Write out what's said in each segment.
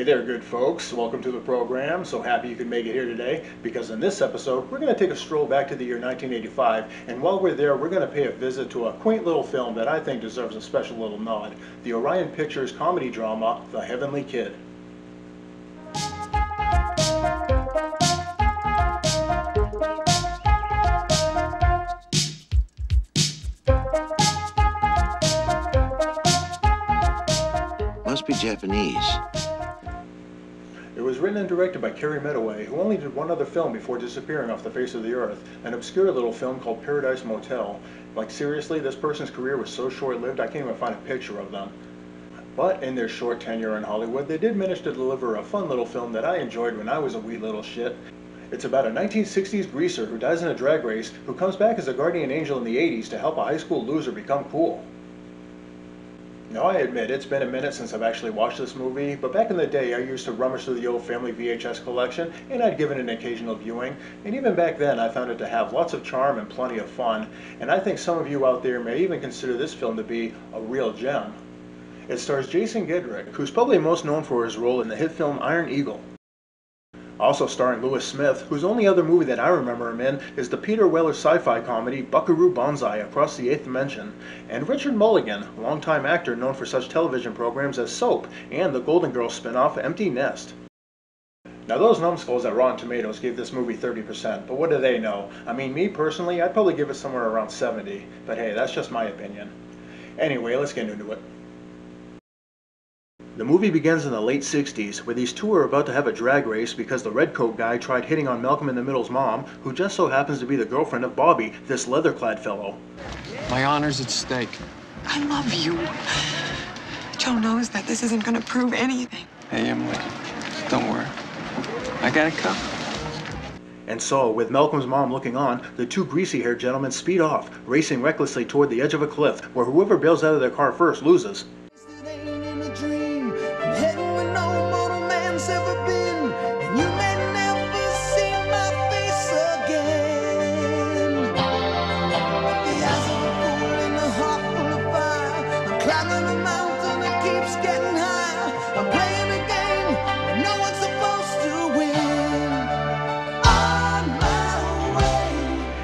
Hey there, good folks. Welcome to the program. So happy you could make it here today, because in this episode, we're going to take a stroll back to the year 1985, and while we're there, we're going to pay a visit to a quaint little film that I think deserves a special little nod, the Orion Pictures comedy drama, The Heavenly Kid. Must be Japanese. It was written and directed by Carrie Medaway, who only did one other film before disappearing off the face of the earth, an obscure little film called Paradise Motel. Like seriously, this person's career was so short-lived I can't even find a picture of them. But in their short tenure in Hollywood, they did manage to deliver a fun little film that I enjoyed when I was a wee little shit. It's about a 1960s greaser who dies in a drag race, who comes back as a guardian angel in the 80s to help a high school loser become cool. Now I admit, it's been a minute since I've actually watched this movie, but back in the day I used to rummage through the old family VHS collection, and I'd give it an occasional viewing, and even back then I found it to have lots of charm and plenty of fun, and I think some of you out there may even consider this film to be a real gem. It stars Jason Gedrick, who's probably most known for his role in the hit film Iron Eagle. Also starring Lewis Smith, whose only other movie that I remember him in is the Peter Weller sci-fi comedy Buckaroo Banzai Across the Eighth Dimension, and Richard Mulligan, a longtime actor known for such television programs as Soap and the Golden Girls spin-off Empty Nest. Now those numbskulls at Rotten Tomatoes gave this movie 30%, but what do they know? I mean, me personally, I'd probably give it somewhere around 70, but hey, that's just my opinion. Anyway, let's get into it. The movie begins in the late 60s, where these two are about to have a drag race because the redcoat guy tried hitting on Malcolm in the Middle's mom, who just so happens to be the girlfriend of Bobby, this leather-clad fellow. My honor's at stake. I love you. Joe knows that this isn't going to prove anything. Hey, Emily, don't worry. I got it covered. And so, with Malcolm's mom looking on, the two greasy-haired gentlemen speed off, racing recklessly toward the edge of a cliff, where whoever bails out of their car first loses.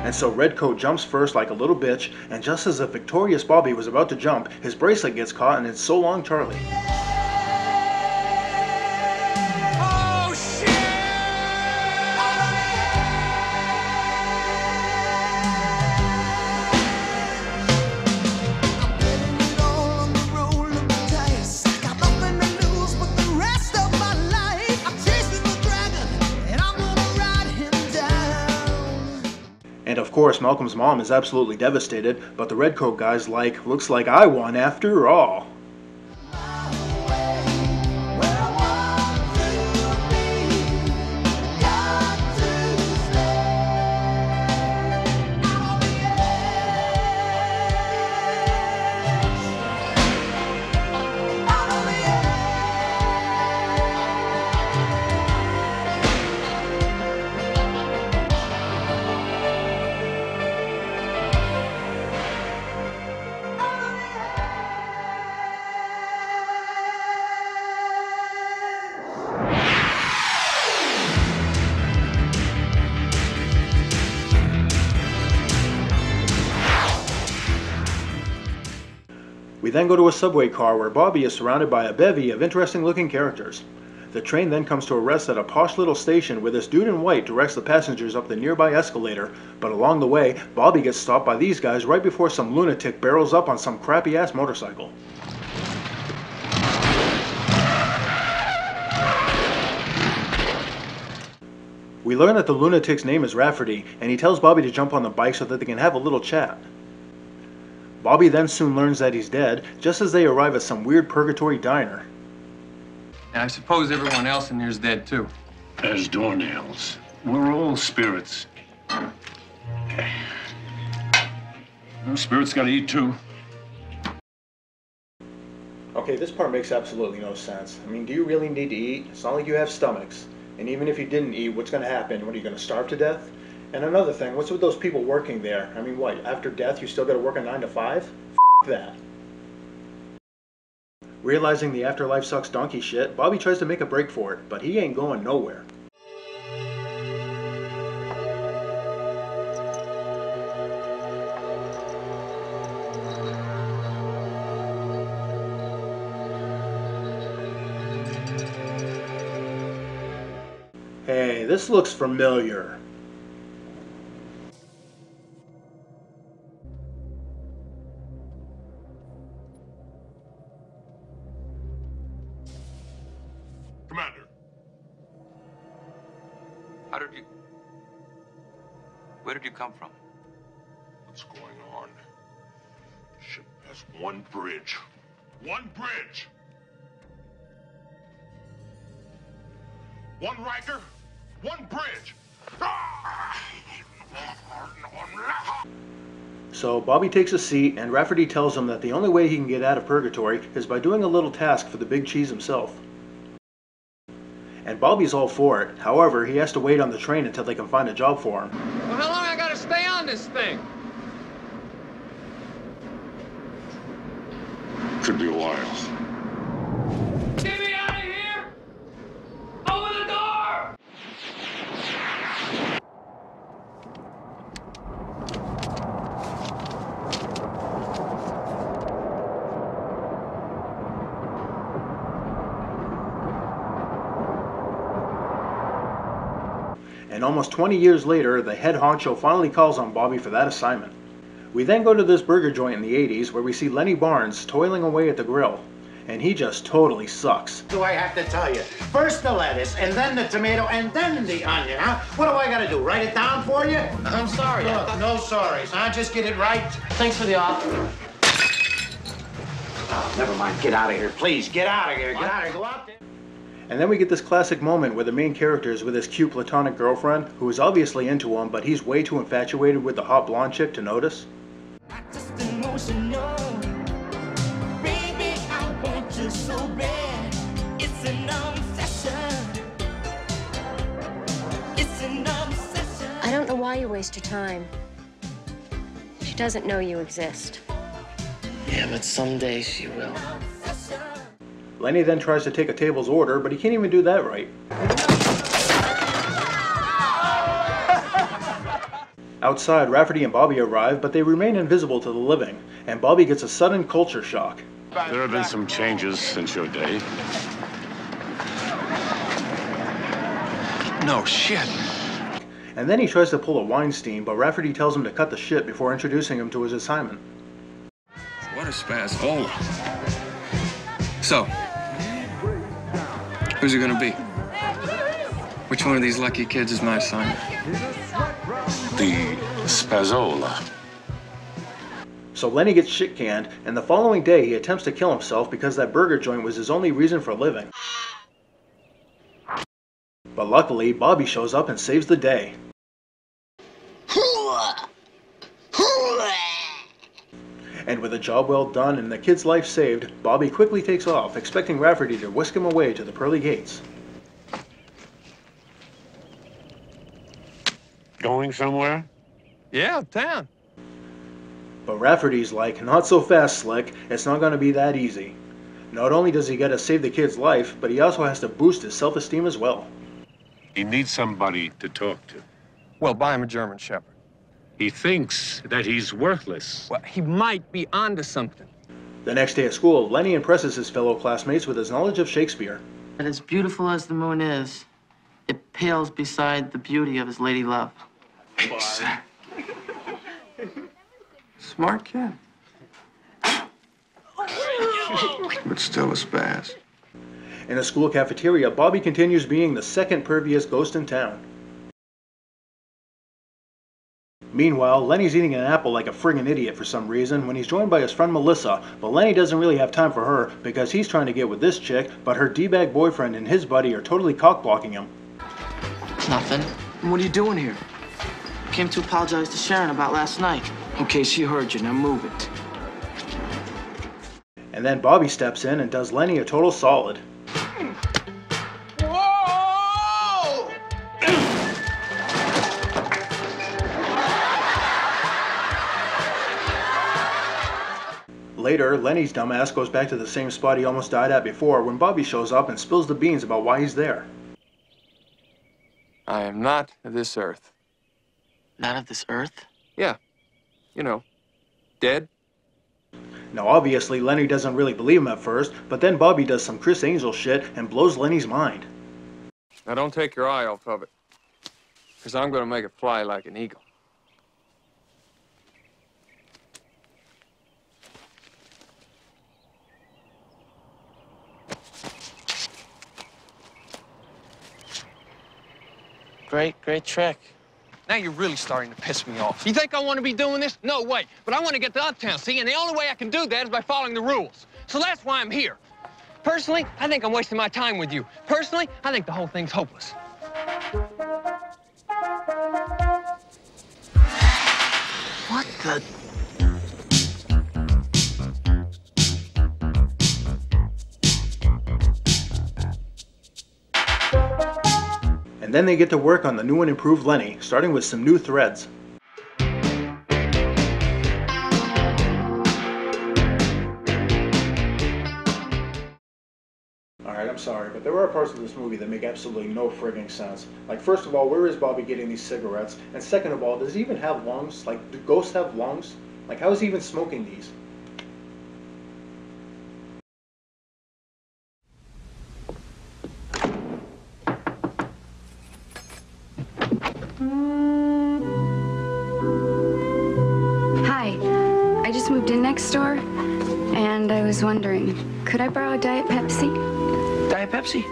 And so Redcoat jumps first like a little bitch, and just as the victorious Bobby was about to jump, his bracelet gets caught and it's so long, Charlie. Oh, shit! And of course, Malcolm's mom is absolutely devastated, but the Redcoat guy's like, looks like I won after all. We then go to a subway car where Bobby is surrounded by a bevy of interesting looking characters. The train then comes to a rest at a posh little station where this dude in white directs the passengers up the nearby escalator, but along the way, Bobby gets stopped by these guys right before some lunatic barrels up on some crappy ass motorcycle. We learn that the lunatic's name is Rafferty, and he tells Bobby to jump on the bike so that they can have a little chat. Bobby then soon learns that he's dead, just as they arrive at some weird purgatory diner. And I suppose everyone else in here's dead, too. As doornails. We're all spirits. Okay. Well, spirits gotta eat, too. Okay, this part makes absolutely no sense. I mean, do you really need to eat? It's not like you have stomachs. And even if you didn't eat, what's going to happen? What, are you going to starve to death? And another thing, what's with those people working there? I mean, what, after death you still got to work a 9 to 5? F*** that. Realizing the afterlife sucks donkey shit, Bobby tries to make a break for it, but he ain't going nowhere. Hey, this looks familiar. Commander. Where did you come from? What's going on? Ship has one bridge. One bridge! One Riker, one bridge! So Bobby takes a seat, and Rafferty tells him that the only way he can get out of purgatory is by doing a little task for the big cheese himself. And Bobby's all for it. However, he has to wait on the train until they can find a job for him. Well, how long I gotta stay on this thing? Could be a while. Get me out of here! Open the door! And almost 20 years later, the head honcho finally calls on Bobby for that assignment. We then go to this burger joint in the 80s where we see Lenny Barnes toiling away at the grill. And he just totally sucks. Do I have to tell you? First the lettuce, and then the tomato, and then the onion, huh? What do I gotta do, write it down for you? I'm sorry. Look, no sorries, huh? Just get it right. Thanks for the offer. Oh, never mind, get out of here. Please, get out of here. Get out of here, go out there. And then we get this classic moment where the main character is with his cute platonic girlfriend, who is obviously into him, but he's way too infatuated with the hot blonde chick to notice. I don't know why you waste your time. She doesn't know you exist. Yeah, but someday she will. Lenny then tries to take a table's order, but he can't even do that right. Outside, Rafferty and Bobby arrive, but they remain invisible to the living, and Bobby gets a sudden culture shock. There have been some changes since your day. No shit. And then he tries to pull a Weinstein, but Rafferty tells him to cut the shit before introducing him to his assignment. What a spazzola. So, who's it gonna be? Which one of these lucky kids is my assignment? The Spazzola. So Lenny gets shit canned, and the following day he attempts to kill himself because that burger joint was his only reason for living. But luckily, Bobby shows up and saves the day. And with a job well done and the kid's life saved, Bobby quickly takes off, expecting Rafferty to whisk him away to the pearly gates. Going somewhere? Yeah, town. But Rafferty's like, not so fast, Slick. It's not going to be that easy. Not only does he get to save the kid's life, but he also has to boost his self-esteem as well. He needs somebody to talk to. Well, buy him a German Shepherd. He thinks that he's worthless. Well, he might be onto something. The next day at school, Lenny impresses his fellow classmates with his knowledge of Shakespeare. And as beautiful as the moon is, it pales beside the beauty of his lady love. Exactly. Smart kid. But still a spaz. In a school cafeteria, Bobby continues being the second pervious ghost in town. Meanwhile, Lenny's eating an apple like a friggin' idiot for some reason when he's joined by his friend Melissa, but Lenny doesn't really have time for her because he's trying to get with this chick, but her D-bag boyfriend and his buddy are totally cock-blocking him. Nothing. What are you doing here? Came to apologize to Sharon about last night. Okay, she heard you. Now move it. And then Bobby steps in and does Lenny a total solid. Later, Lenny's dumbass goes back to the same spot he almost died at before when Bobby shows up and spills the beans about why he's there. I am not of this earth. Not of this earth? Yeah. You know, dead. Now obviously Lenny doesn't really believe him at first, but then Bobby does some Chris Angel shit and blows Lenny's mind. Now don't take your eye off of it, because I'm going to make it fly like an eagle. Great trick. Now you're really starting to piss me off. You think I want to be doing this? No way. But I want to get to Uptown, see? And the only way I can do that is by following the rules. So that's why I'm here. Personally, I think I'm wasting my time with you. Personally, I think the whole thing's hopeless. What the... And then they get to work on the new and improved Lenny, starting with some new threads. Alright, I'm sorry, but there are parts of this movie that make absolutely no frigging sense. Like, first of all, where is Bobby getting these cigarettes? And second of all, does he even have lungs? Like, do ghosts have lungs? Like, how is he even smoking these? Hi, I just moved in next door, and I was wondering, could I borrow a Diet Pepsi? Diet Pepsi?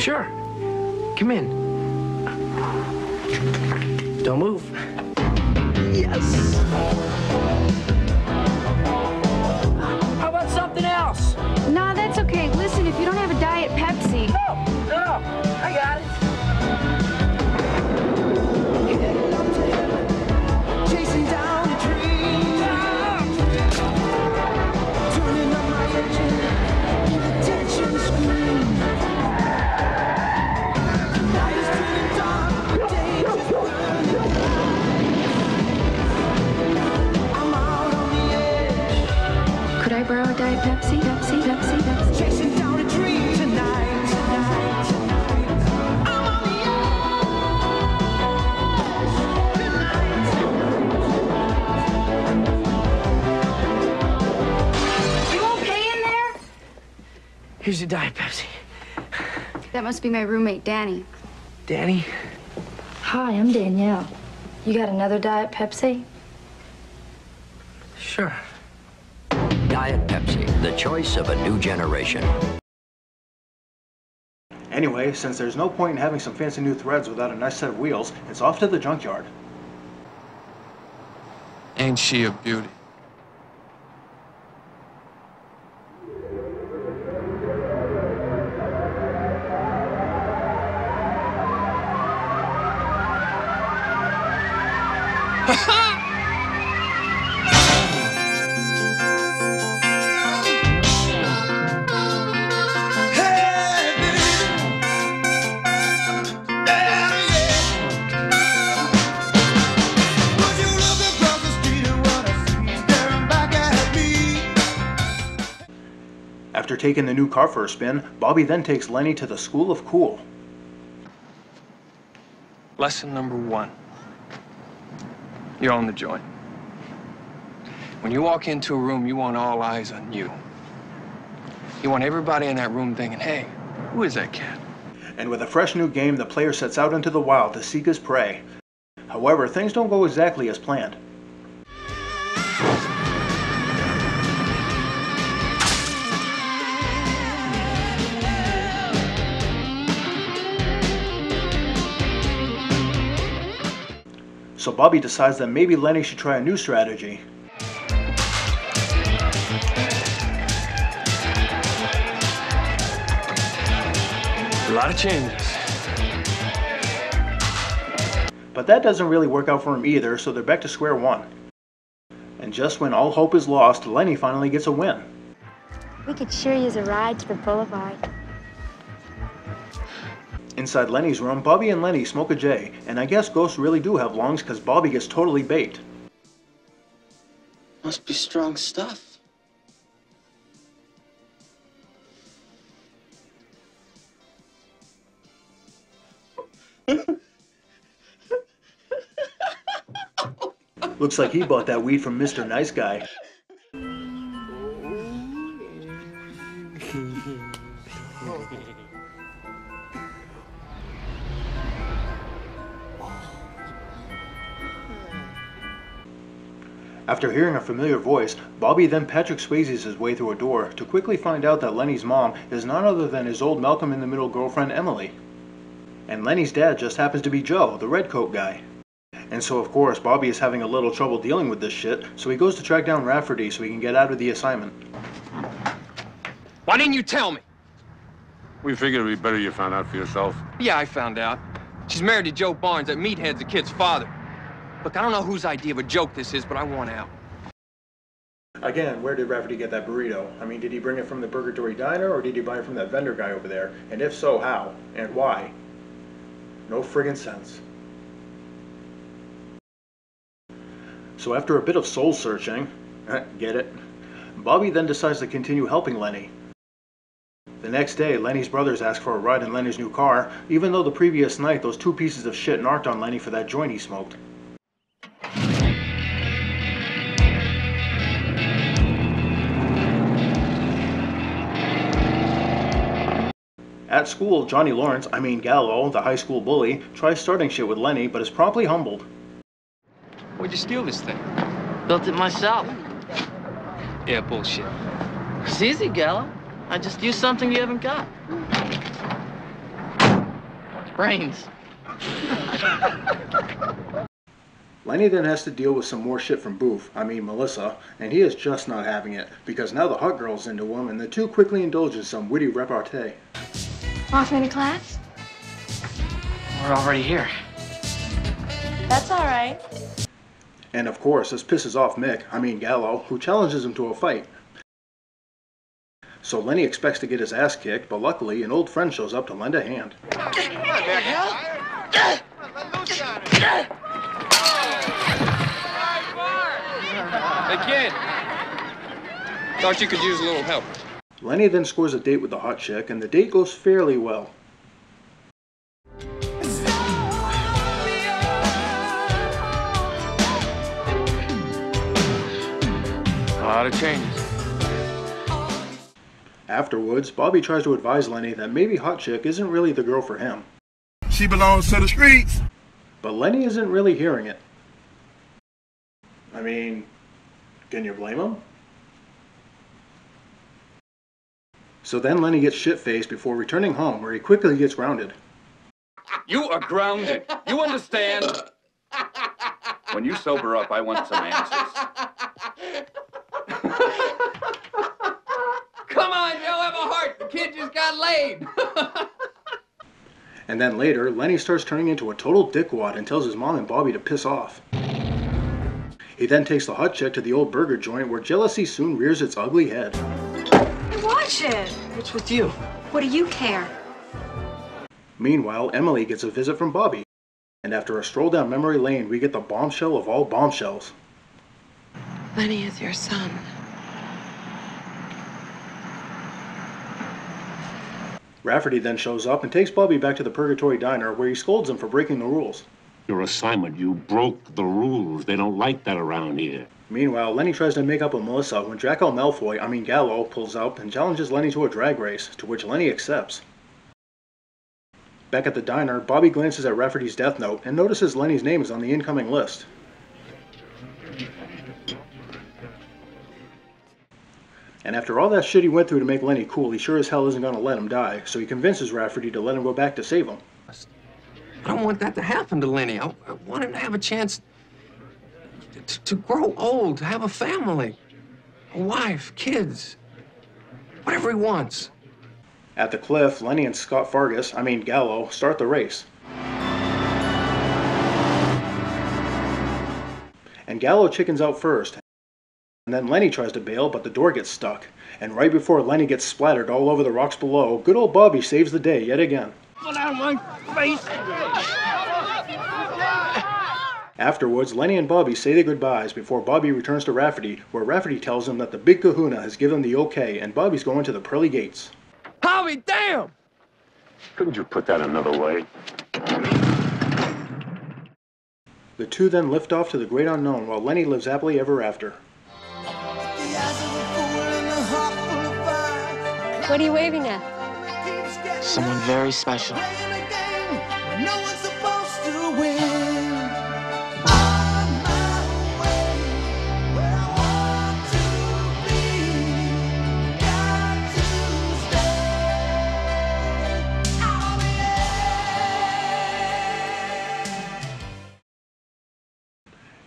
Sure. Come in. Don't move. Yes. How about something else? Nah, that's okay. Listen, if you don't have a Diet Pepsi... No, I got it. Chasing down a dream. Turning up my engine. The tension scream. Night is turning dark. Day is burning. I'm out on the edge. Could I borrow a Diet Pepsi? Pepsi? Chasing down a dream tonight. I'm on the edge. You okay in there? Here's your Diet Pepsi. That must be my roommate, Danny. Danny? Hi, I'm Danielle. You got another Diet Pepsi? Sure. Diet Pepsi, the choice of a new generation. Anyway, since there's no point in having some fancy new threads without a nice set of wheels, it's off to the junkyard. Ain't she a beauty? After taking the new car for a spin, Bobby then takes Lenny to the School of Cool. Lesson number 1. You own the joint. When you walk into a room, you want all eyes on you. You want everybody in that room thinking, hey, who is that cat? And with a fresh new game, the player sets out into the wild to seek his prey. However, things don't go exactly as planned. So Bobby decides that maybe Lenny should try a new strategy. A lot of changes. But that doesn't really work out for him either, so they're back to square one. And just when all hope is lost, Lenny finally gets a win. We could sure use a ride to the boulevard. Inside Lenny's room, Bobby and Lenny smoke a J, and I guess ghosts really do have lungs because Bobby gets totally baked. Must be strong stuff. Looks like he bought that weed from Mr. Nice Guy. After hearing a familiar voice, Bobby then Patrick Swayze's his way through a door to quickly find out that Lenny's mom is none other than his old Malcolm in the Middle girlfriend Emily. And Lenny's dad just happens to be Joe, the redcoat guy. And so of course Bobby is having a little trouble dealing with this shit, so he goes to track down Rafferty so he can get out of the assignment. Why didn't you tell me? We figured it'd be better you found out for yourself. Yeah, I found out. She's married to Joe Barnes, that meathead's the kid's father. Look, I don't know whose idea of a joke this is, but I want out. Again, where did Rafferty get that burrito? I mean, did he bring it from the Purgatory Diner, or did he buy it from that vendor guy over there? And if so, how? And why? No friggin' sense. So after a bit of soul searching, get it? Bobby then decides to continue helping Lenny. The next day, Lenny's brothers ask for a ride in Lenny's new car, even though the previous night those two pieces of shit narked on Lenny for that joint he smoked. At school, Johnny Lawrence, Gallo, the high school bully, tries starting shit with Lenny, but is promptly humbled. Where'd you steal this thing? Built it myself. Yeah, bullshit. It's easy, Gallo. I just used something you haven't got. Brains. Lenny then has to deal with some more shit from Melissa, and he is just not having it, because now the hot girl's into him, and the two quickly indulge in some witty repartee. Off into class? We're already here. That's all right. And of course, this pisses off Gallo, who challenges him to a fight. So Lenny expects to get his ass kicked, but luckily an old friend shows up to lend a hand. Hey, kid. Thought you could use a little help. Lenny then scores a date with the hot chick, and the date goes fairly well. A lot of changes. Afterwards, Bobby tries to advise Lenny that maybe hot chick isn't really the girl for him. She belongs to the streets. But Lenny isn't really hearing it. I mean, can you blame him? So then Lenny gets shit-faced before returning home, where he quickly gets grounded. You are grounded. You understand? When you sober up, I want some answers. Come on, Joe, have a heart. The kid just got laid. And then later, Lenny starts turning into a total dickwad and tells his mom and Bobby to piss off. He then takes the hot chick to the old burger joint, where jealousy soon rears its ugly head. Watch it. What's with you? What do you care? Meanwhile, Emily gets a visit from Bobby. And after a stroll down memory lane, we get the bombshell of all bombshells. Lenny is your son. Rafferty then shows up and takes Bobby back to the Purgatory Diner, where he scolds him for breaking the rules. Your assignment, you broke the rules. They don't like that around here. Meanwhile, Lenny tries to make up with Melissa when Draco Malfoy, Gallo, pulls up and challenges Lenny to a drag race, to which Lenny accepts. Back at the diner, Bobby glances at Rafferty's death note and notices Lenny's name is on the incoming list. And after all that shit he went through to make Lenny cool, he sure as hell isn't gonna let him die, so he convinces Rafferty to let him go back to save him. I don't want that to happen to Lenny. I want him to have a chance to grow old, to have a family, a wife, kids, whatever he wants. At the cliff, Lenny and Scott Fargus, Gallo, start the race. And Gallo chickens out first. And then Lenny tries to bail, but the door gets stuck. And right before Lenny gets splattered all over the rocks below, good old Bobby saves the day yet again. Get out of my face! Afterwards, Lenny and Bobby say their goodbyes before Bobby returns to Rafferty, where Rafferty tells him that the big kahuna has given the okay and Bobby's going to the pearly gates. Bobby, damn! Couldn't you put that another way? The two then lift off to the great unknown while Lenny lives happily ever after. What are you waving at? Someone very special.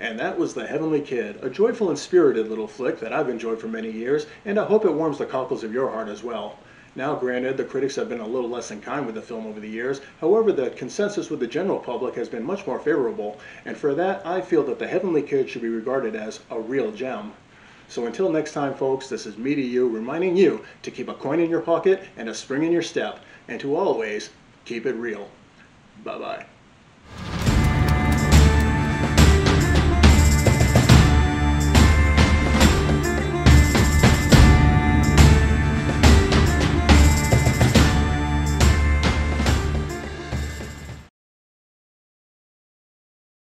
And that was The Heavenly Kid, a joyful and spirited little flick that I've enjoyed for many years, and I hope it warms the cockles of your heart as well. Now, granted, the critics have been a little less than kind with the film over the years, however, the consensus with the general public has been much more favorable, and for that, I feel that The Heavenly Kid should be regarded as a real gem. So until next time, folks, this is me to you, reminding you to keep a coin in your pocket and a spring in your step, and to always keep it real. Bye-bye.